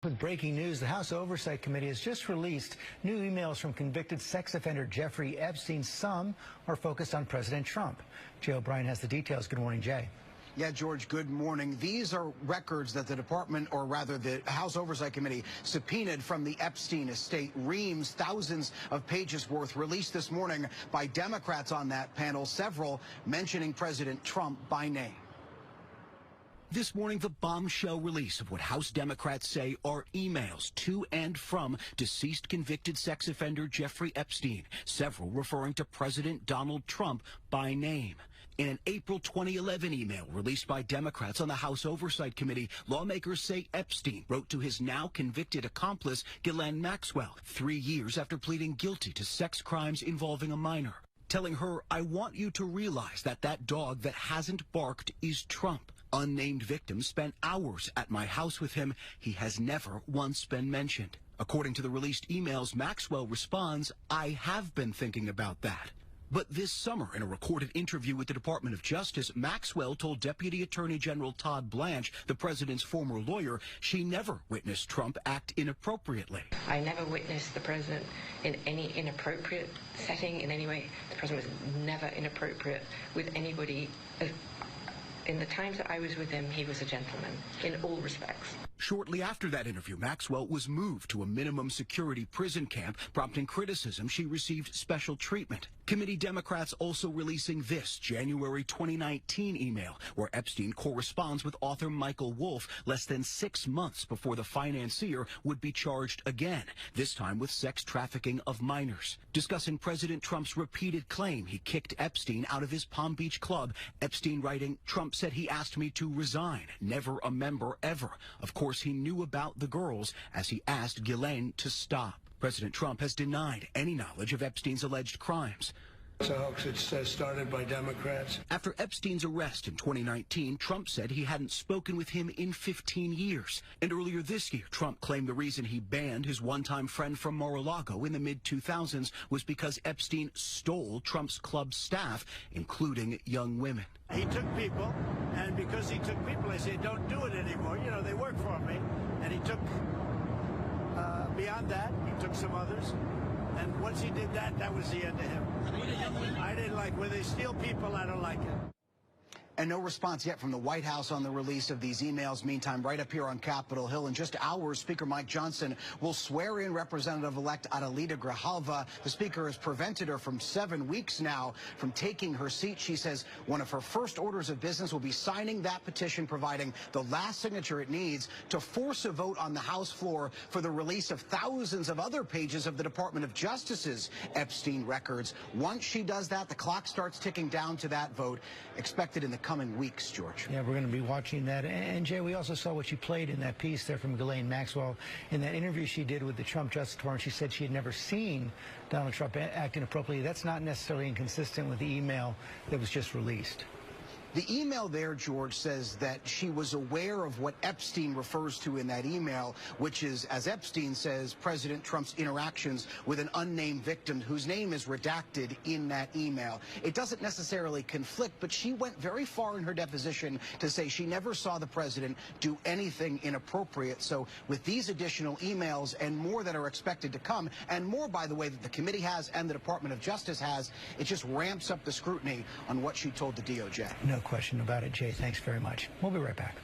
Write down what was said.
With breaking news, the House Oversight Committee has just released new emails from convicted sex offender Jeffrey Epstein. Some are focused on President Trump. Jay O'Brien has the details. Good morning, Jay. Yeah, George, good morning. These are records that the department, or rather the House Oversight Committee, subpoenaed from the Epstein estate. Reams, thousands of pages worth, released this morning by Democrats on that panel, several mentioning President Trump by name. This morning, the bombshell release of what House Democrats say are emails to and from deceased convicted sex offender Jeffrey Epstein, several referring to President Donald Trump by name. In an April 2011 email released by Democrats on the House Oversight Committee, lawmakers say Epstein wrote to his now convicted accomplice, Ghislaine Maxwell, 3 years after pleading guilty to sex crimes involving a minor, telling her, "I want you to realize that that dog that hasn't barked is Trump. Unnamed victims spent hours at my house with him. He has never once been mentioned." According to the released emails, Maxwell responds, "I have been thinking about that." But this summer, in a recorded interview with the Department of Justice, Maxwell told Deputy Attorney General Todd Blanche, the president's former lawyer, she never witnessed Trump act inappropriately. "I never witnessed the president in any inappropriate setting in any way. The president was never inappropriate with anybody. In the times that I was with him, he was a gentleman in all respects." Shortly after that interview, Maxwell was moved to a minimum security prison camp, prompting criticism she received special treatment. Committee Democrats also releasing this January 2019 email, where Epstein corresponds with author Michael Wolff less than 6 months before the financier would be charged again, this time with sex trafficking of minors. Discussing President Trump's repeated claim he kicked Epstein out of his Palm Beach club, Epstein writing, "Trump said he asked me to resign, never a member ever. Of course, he knew about the girls as he asked Ghislaine to stop." President Trump has denied any knowledge of Epstein's alleged crimes. It's a hoax. It's started by Democrats. After Epstein's arrest in 2019, Trump said he hadn't spoken with him in 15 years. And earlier this year, Trump claimed the reason he banned his one-time friend from Mar-a-Lago in the mid-2000s was because Epstein stole Trump's club staff, including young women. He took people, and because he took people, I said, "Don't do it anymore. You know, they work for me." And he took, beyond that, he took some others. And once he did that, that was the end of him. I didn't like, when they steal people, I don't like it. And no response yet from the White House on the release of these emails. Meantime, right up here on Capitol Hill, in just hours, Speaker Mike Johnson will swear in Representative-elect Adelita Grijalva. The Speaker has prevented her from 7 weeks now from taking her seat. She says one of her first orders of business will be signing that petition, providing the last signature it needs to force a vote on the House floor for the release of thousands of other pages of the Department of Justice's Epstein records. Once she does that, the clock starts ticking down to that vote, expected in the coming weeks, George. Yeah, we're going to be watching that. And Jay, we also saw what you played in that piece there from Ghislaine Maxwell. In that interview she did with the Trump Justice Department, she said she had never seen Donald Trump act inappropriately. That's not necessarily inconsistent with the email that was just released. The email there, George, says that she was aware of what Epstein refers to in that email, which is, as Epstein says, President Trump's interactions with an unnamed victim whose name is redacted in that email. It doesn't necessarily conflict, but she went very far in her deposition to say she never saw the president do anything inappropriate. So with these additional emails and more that are expected to come, and more, by the way, that the committee has and the Department of Justice has, it just ramps up the scrutiny on what she told the DOJ. No question about it, Jay. Thanks very much. We'll be right back.